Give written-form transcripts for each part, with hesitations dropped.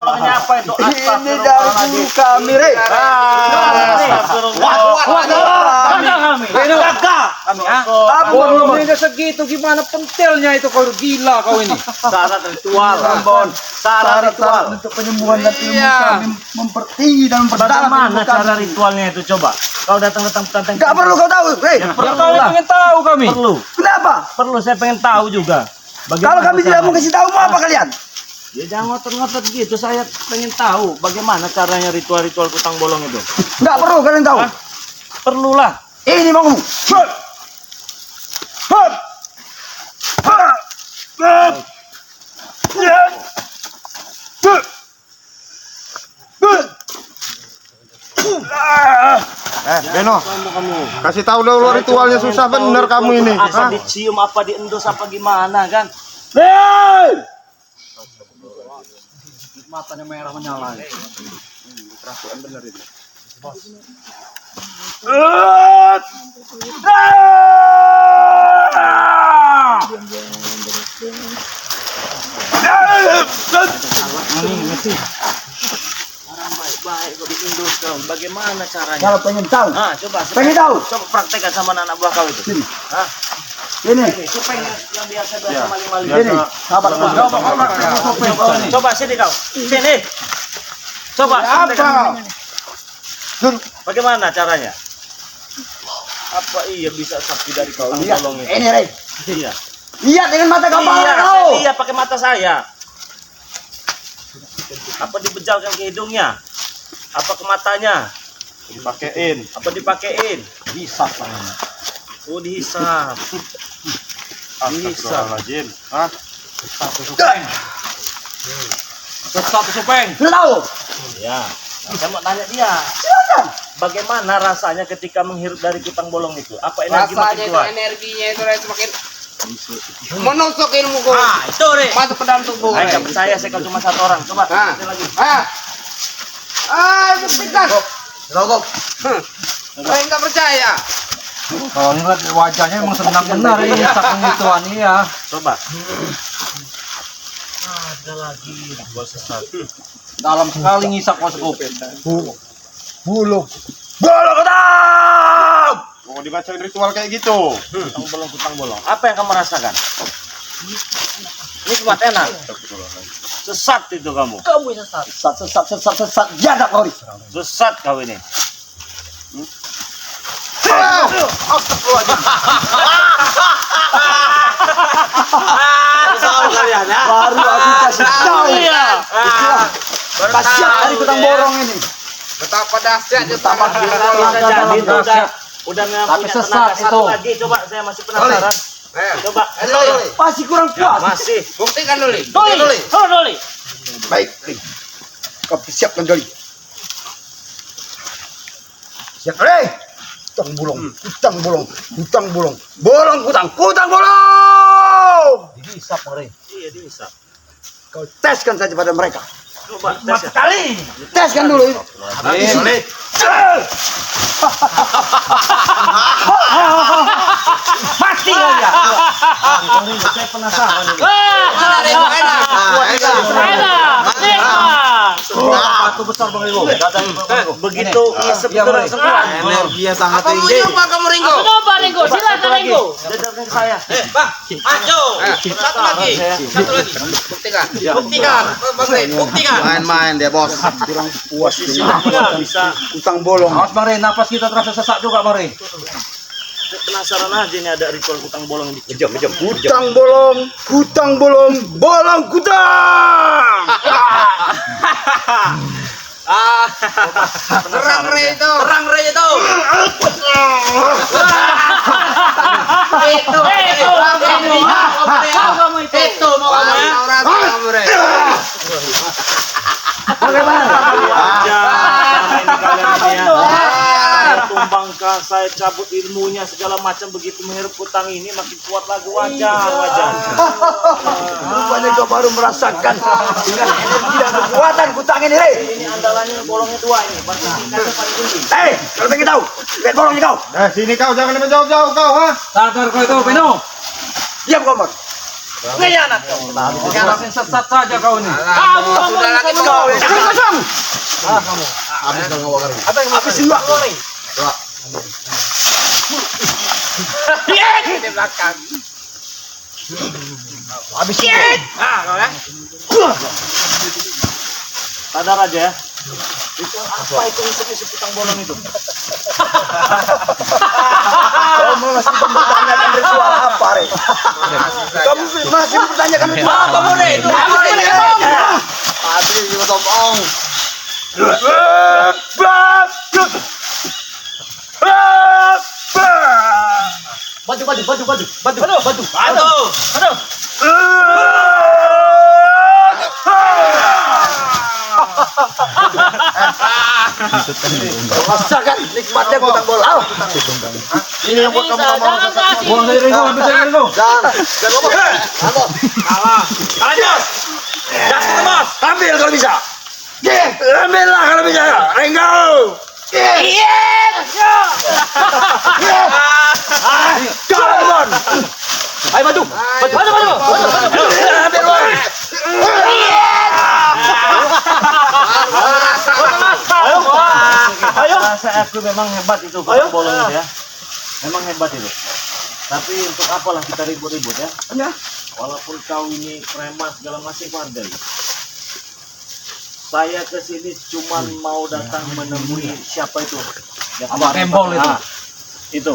Apa itu? Ini dari dulu kami, Re. Bolongnya segitu, gimana pentilnya itu? Kau gila kau ini. Syarat ritual, Ambon. Syarat ritual untuk penyembuhan dan ilmu kami mempertinggi dan memperdalam. Bagaimana cara ritualnya itu coba? Kau datang-datang pesantren. Enggak perlu kau tahu, Re. Kau pengen tahu kami. Perlu. Kenapa? Perlu, saya pengen tahu juga. Kalau kami tidak mau kasih tahu, mau apa kalian? Ya jangan ngotot-ngotot gitu. Saya pengen tahu bagaimana caranya ritual-ritual kutang bolong itu. Enggak perlu kalian tahu. Perlulah. Ini mau ngomong. Beno, kasih tahu dulu ritualnya susah bener kamu ini. Apa dicium, apa diendus, apa gimana kan? Matanya merah menyala. Perasaan bener ini. Orang baik-baik kok diendus kau. Bagaimana caranya? Kalau pengen tahu, Nah, coba. pengen tahu. Coba praktekkan sama anak buah kau itu. Sini. Hah? Ini. Ini supaya yang biasa-biasa maling-maling. Ini. Sahabat Coba sini kau. Sini. Coba. praktekkan. Bagaimana caranya? Apa iya bisa sakti dari kau Lihat. bolong itu? Ini, Re. Iya. Lihat dengan mata kau. Iya, kau. iya pakai mata saya. Apa dibejalkan ke hidungnya? Apa ke matanya? Dipakein. Apa dipakein? Hisap lah. Oh, dihisap. Astagfirullahaladzim. Hah? Satu supeng. Satu supeng. Sudah tahu? Ya. Saya mau tanya dia. Silakan. Bagaimana rasanya ketika menghirup dari kutang bolong itu? Apa energi Rasanya makin itu kuat? energinya itu Re, semakin menusuk ilmuku. Ah, itu Re. Masuk ke dalam tubuh. Saya Re. nggak percaya, saya kalau cuma satu orang. Coba, Ah. sekali lagi. Buktikan. Rokok. Re nggak percaya. Kalau ini lihat wajahnya emang senang benar ini saking ituan iya. Coba. Ada lagi buat sesat. Dalam sekali ngisap kau sekupin. Bulu kutang. Mau dibacain ritual kayak gitu. Kutang bolong. Apa yang kamu rasakan? Nikmat enak. Sesat itu kamu. Kamu sesat. Sesat. Jaga kau. Sesat kau ini. Tahu kalian ya? Baru aku kasih tahu. Iya. Kasihan dari kutang borong ini. Betapa dahsyatnya Betapa tangan dahsyatnya. Saja itu udah memang Tapi punya sesat tenaga satu itu. lagi. Coba saya masih penasaran. Coba. Masih kurang puas. Masih. Buktikan dulu. Doli. Baik, Re. Kau siapkan Doli. Siap, Re. Kutang bolong. Bolong kutang bolong. Dihisap Re. Iya, dihisap. Kau teskan saja pada mereka. Coba tes sekali. Teskan dulu. Mati kau ya. Saya penasaran ini. Batu besar Bang Ringo. Begitu ngisep terus semua. Energi yang sangat Apa mau nyoba kamu Ringo? Coba Ringo, silakan Ringo. Dadangkan saya. Satu lagi. Buktikan. Bang Re, buktikan. main-main dia bos. Kurang puas Iya, bisa. kutang bolong. Awas Bang Re, napas kita terasa sesak juga Bang Re. Saya penasaran aja ini ada ritual kutang bolong di Kutang bolong, bolong kutang. Serang Re itu. Itu mau kamu rasa kamu Re. Saya tumbangkan, saya cabut ilmunya segala macam, begitu menghirup kutang ini makin kuat lagi wajah. Rupanya kau baru merasakan dengan energi dan kekuatan kutang ini, Re. Ini andalannya bolongnya dua ini, berarti tingkatnya paling tinggi. Kalau pengen tahu, lihat bolongnya kau. Sini kau jangan menjauh-jauh kau, ha? Sadar kau itu Beno. Diam kau, Mak. Ngayanat kau. Makin sesat saja kau ini. Kamu Sudah lagi Kau yang kosong. Habis kalau ngawak kering. Habisin waktu. di belakang. Habis. Ah, kau ya. Sadar aja ya. Itu apa itu isep-isep utang bolong itu? Kau masih mempertanyakan ritual apa, Re? Kamu masih mempertanyakan ritual apa, Re? Itu apa, Re? Habis juga sombong. Rasakan nikmatnya gotang bola. Ini yang buat kamu Jangan kasih. Buang dari Ringo, ambil dari Ringo. jangan ngomong. Jangan Mas, ambil kalau bisa. Ambillah kalau bisa. Renggo. Jalan. Ayo maju. Maju. Ambil Mas. Ayo. Saya akui memang hebat itu utang bolong itu ya. Memang hebat itu. Tapi untuk apalah kita ribut-ribut ya? Ya. Walaupun kau ini preman segala macam pandai. Saya kesini cuman mau datang menemui siapa itu? Yang Abang Kembol itu. Ah, itu.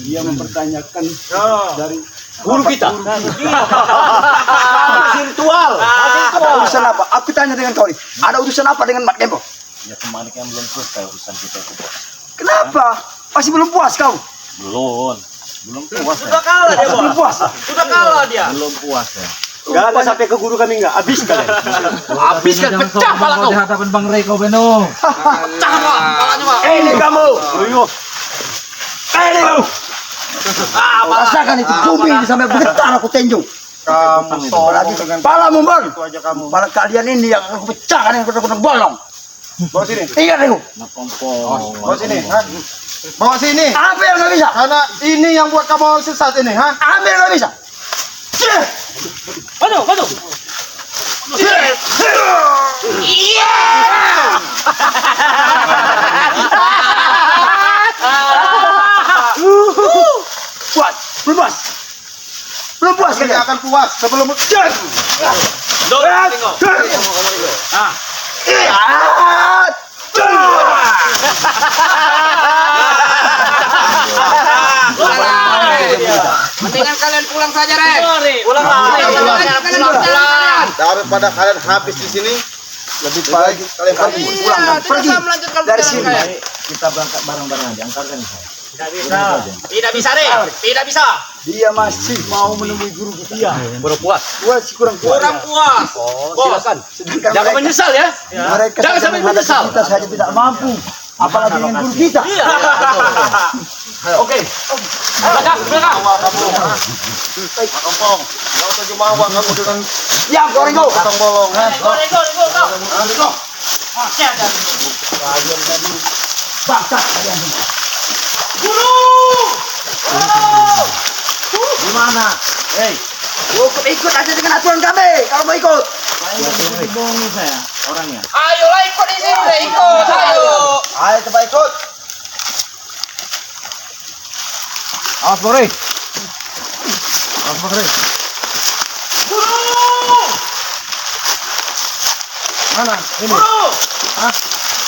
Dia mempertanyakan Oh. dari Guru kita. Masih ritual. ada urusan apa? Aku tanya dengan kau nih. Ada urusan apa dengan Mat Gembo? Ya kemarin kan belum selesai urusan kita itu, Bos. Kenapa? Masih belum puas kau? Belum puas ya. Kalah dia, Belum puas. Sudah kalah dia. Belum puas ya. Enggak ada sampai ke guru kami enggak. Habis kalian. Habis kan pecah pala kau. Di hadapan Bang Reko Beno. Pecah kau. Palanya kau. Ini kamu. Ini kamu. Rasakan itu bumi ini sampai bergetar aku tenjung. Kamu Apalagi sombong dengan palamu bang. itu aja kamu. Pala kalian ini yang aku pecahkan yang kena bolong. Bawa sini. Ingat aku. Bawa sini. Hah? Bawa sini. Ambil nggak bisa. Karena ini yang buat kamu sesat ini, ha? Ambil nggak bisa. Maju. Puas. Belum puas. Belum puas Tidak kalian. akan puas sebelum Mendingan kalian pulang saja, Re. Pulang daripada kalian habis di sini, lebih baik kalian pergi. Pulang dan pergi dari sini. Kita berangkat bareng-bareng aja. Antarkan saya. Tidak bisa, Re. Tidak bisa. Dia masih mau menemui guru kita. Iya. Puas sih kurang puas. Kurang puas. Silakan. Sedangkan Jangan mereka, menyesal ya. mereka Jangan saja sampai menghadapi menyesal. kita saja tidak mampu. Apalagi dengan guru kita. Iya. Oke. Belakang. Kampung, nggak usah jumawa kamu dengan Ya, goreng kau. potong bolong, ha? Rego, kau. Bangsat kalian. Gimana? Hei, Ikut aja dengan aturan kami. Kalau mau ikut. jangan dibohongi saya orangnya. Ayolah ikut di sini, Re. Ikut, ayo. Ayo coba ikut. Awas Bang Re. Awas Bang Re. Mana? Ini.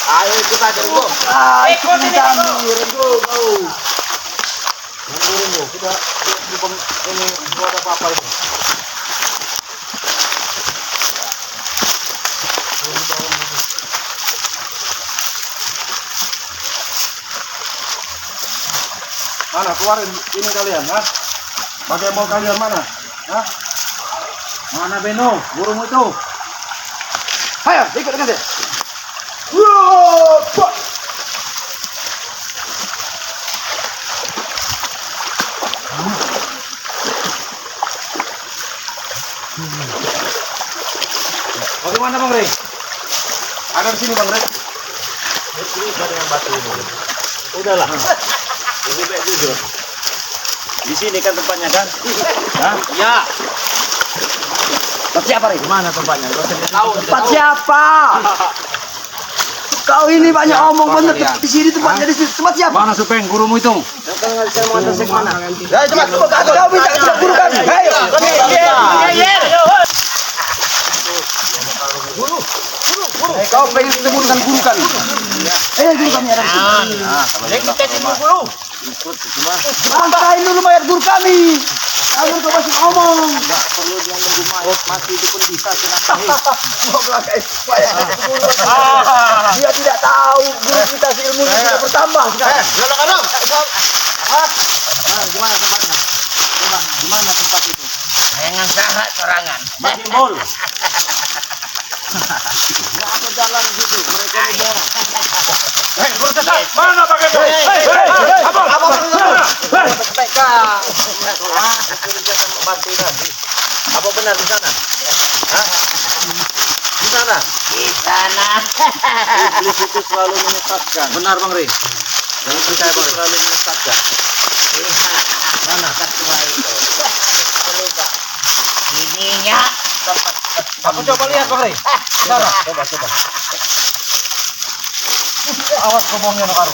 Ayo ikut aja dulu. Ikut ini kami. Renggo kau. Ini buat apa itu? Mana keluarin ini kalian, ha? Pakai mau kalian mana? Hah? Mana Beno? Burung itu. Ayo, ikut dengan dia. Bagaimana Bang Rey? Ada di sini Bang Rek. Udahlah. Lebih baik jujur. Di sini kan tempatnya kan? Hah? Ya. Tempat siapa, Re? Di mana tempatnya? Tempat siapa? Kau ini banyak omong bener. Di sini tempatnya di sini. Tempat siapa? Mana Supeng, gurumu itu? Ya, tempat kau bisa kasih guru kami. Ayo. Kau pengen ketemu dengan guru kami? Guru kami ada di sini. Angkain dulu mayat guru kami. Ayo kau masih ngomong. Perlu dia nunggu mati itu pun bisa senang. Mau belakang supaya dia tidak tahu guru kita ilmu tidak bertambah. Gimana tempatnya? Coba, gimana tempat itu? Dengan sangat sorangan. Makin bol. Nggak ada jalan gitu, mereka ini bohong. Mana pakai bol? Apa benar di sana? Hah? Di sana? Di sana. Iblis itu selalu menyesatkan. Benar Bang Ri. Jangan percaya Bang. Selalu menyesatkan. Mana ketua itu? Lupa. Ininya. Aku coba lihat Bang Ri. Sana. Coba. Awas ngomongnya no karo.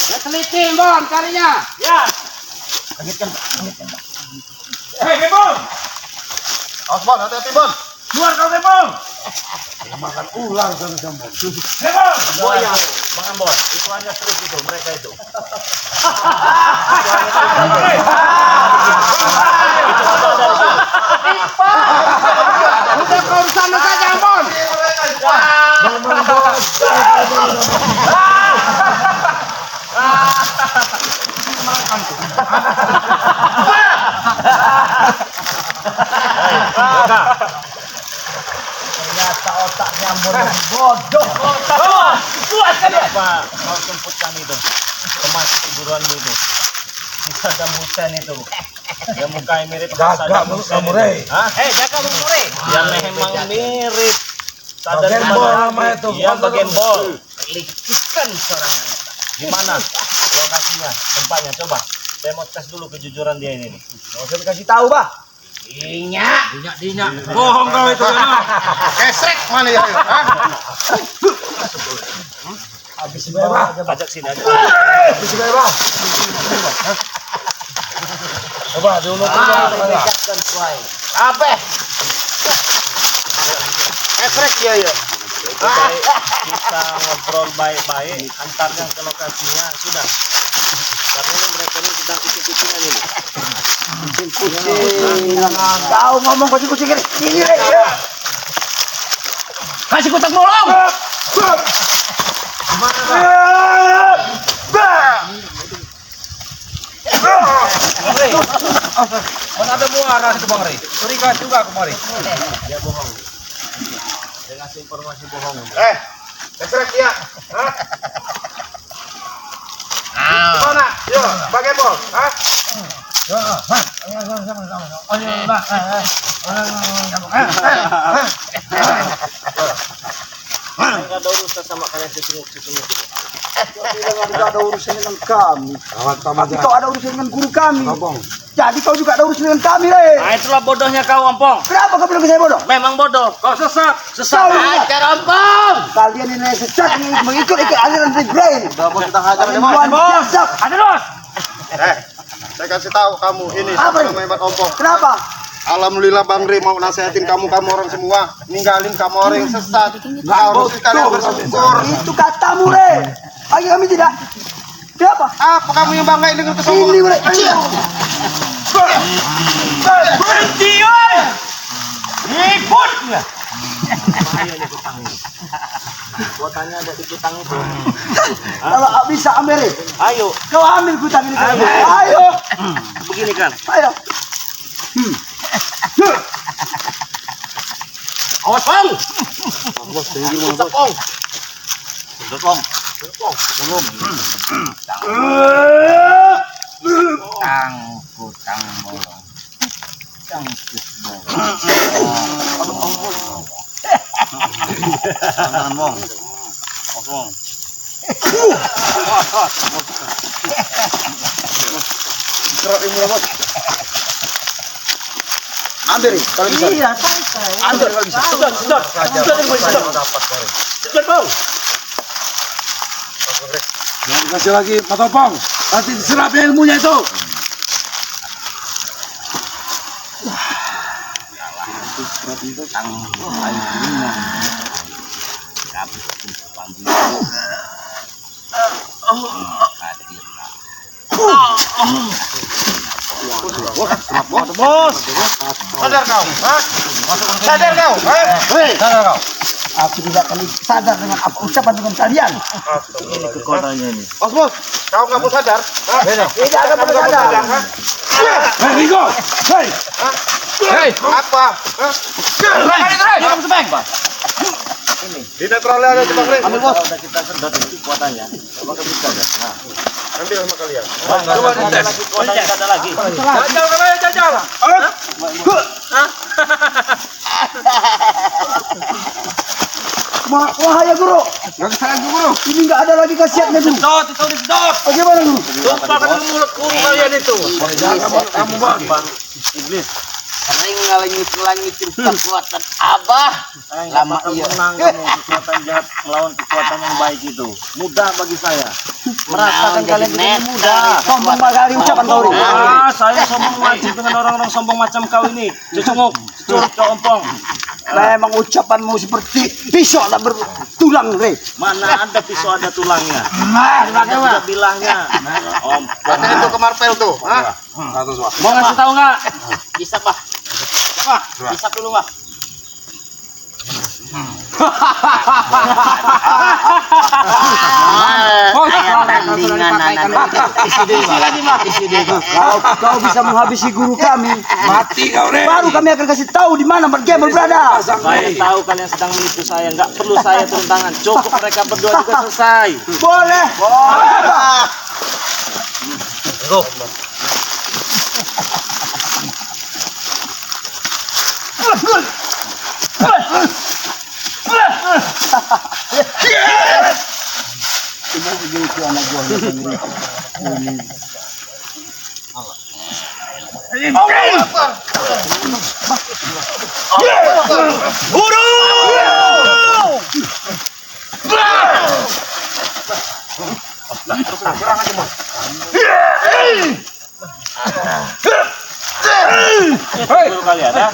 Ya teliti, Bon, carinya. Ya. Hei, Kebon. Awas Bon, hati-hati Bon. Keluar kau Kebon. Makan ular sama-sama. Kebon. Buaya. Bang Ambon, itu hanya terus itu mereka itu. Udah kau sana saja, Bon. Ternyata otaknya bodoh. Kuat kan ya? Pak, kau jemput kami itu. Kemas tiduranmu itu. Saddam Hussein itu. Yang mukanya mirip Saddam Hussein. Hah? Jaga Bung Mure. Ya memang mirip. Bagian bol sama itu. Iya, bagian bol. Likikan sorangan. Di mana lokasinya? Tempatnya coba. Saya mau tes dulu kejujuran dia ini. Nggak usah dikasih tahu, Bah. Dinyak. Bohong kau itu. Kesrek mana ya? Habis bebas. Ajak sini aja. Habis bebas. Coba dulu Dekatkan suai. Apa? Kesrek dia ya. Kita ngobrol baik-baik, antarnya ke lokasinya sudah. Karena ini mereka ini sedang kucing-kucingan ini. Kucing. Kau ngomong kucing-kucing ini, Re. Kasih kutak bolong. Mana ada muara itu Bang Ri. Curiga juga kemari. Dia bohong. Dia ngasih informasi bohong. Kesrek dia. Mana? Yo, pakai bol. Hah? Enggak ada urusan sama kalian sesungguh-sesungguh. Bilang tidak ada urusan dengan kami. Tapi kau ada urusan dengan guru kami. Jadi kau juga ada urusan dengan kami, Re. Nah, itulah bodohnya kau, Ompong. Kenapa kau bilang saya bodoh? Memang bodoh. Kau sesat. Kau Ajar ompong. kalian ini sesat mengikut aliran Big Brain. Bos kita hajar dia, Kalian biasa. Ada los. Saya kasih tahu kamu ini Apa sama ini? hebat ompong. Kenapa? Alhamdulillah Bang Ri mau nasehatin kamu orang semua, ninggalin kamu orang yang sesat. Harus kalian bersyukur. Itu katamu, Re. Bagi kami tidak. Kenapa? Apa kamu yang bangga dengan Ini, kesombongan? Re. Berhenti, oi. Ikut nggak? Bahaya nih kutang ini. Kuotanya ada di kutang itu. Kalau bisa ambil, Re. Ayo, Kau ambil kutang ini. Ayo. Ayo. begini kan. Ayo. Awas, Bang. Tepong. Tepong. Kutang bolong. Cangkut bolong. Tangan mong. Kosong. Kerokin mulu, Bos. Ambil nih, kalau bisa. Iya, santai. Ambil kalau bisa. Sedot. Sedot, Bang. Kasih lagi Pak Topong. Nanti diserap ilmunya itu. Bos. Sadar kau, ha? Sadar kau, ha? Hei, aku tidak akan sadar dengan apa ucapan dengan kalian. Ini kekuatannya ini. Bos, kau nggak mau sadar? Ha? Tidak akan pernah sadar. Ha? Hei, Rigo. Hei. Apa? Ha? Kamu sebeng, Pak. Di netralnya ada Bang Rin. Ambil, Bos. Udah kita sedot itu kekuatannya. Coba kita bisa ya. Nah. Ambil sama kalian. Coba ada lagi kekuatannya, ada lagi. Jajal kan aja, jajal. Wahai guru. Nggak kesalahan guru. Ini nggak ada lagi khasiatnya guru. Sedot, itu disedot. Bagaimana guru? Tumpahkan mulut kurung kalian itu. Kamu bang. Iblis. Sering ngalangit-langitin kekuatan Abah. Lama iya. Menang kamu kekuatan jahat melawan kekuatan yang baik itu. Mudah bagi saya. Merasakan kalian ini mudah. Sombong sekali ucapan kau ini. Saya sombong wajib dengan orang-orang sombong macam kau ini. Cucunguk, curut kau ompong. Memang ucapanmu seperti pisau tak bertulang, Re. Mana ada pisau ada tulangnya. Nah, Ada bilahnya. Ompong. Katanya itu ke Marvel tuh, ha? Mau ngasih tahu nggak? Bisa, Pak. Pak, bisa dulu, Pak. Kau bisa menghabisi guru kami, mati kau, Re. Baru kami akan kasih tahu di mana mereka berada. Saya tahu kalian sedang menipu saya. Nggak perlu saya turun tangan. Cukup mereka berdua juga selesai. Boleh. Dulu kalian ya.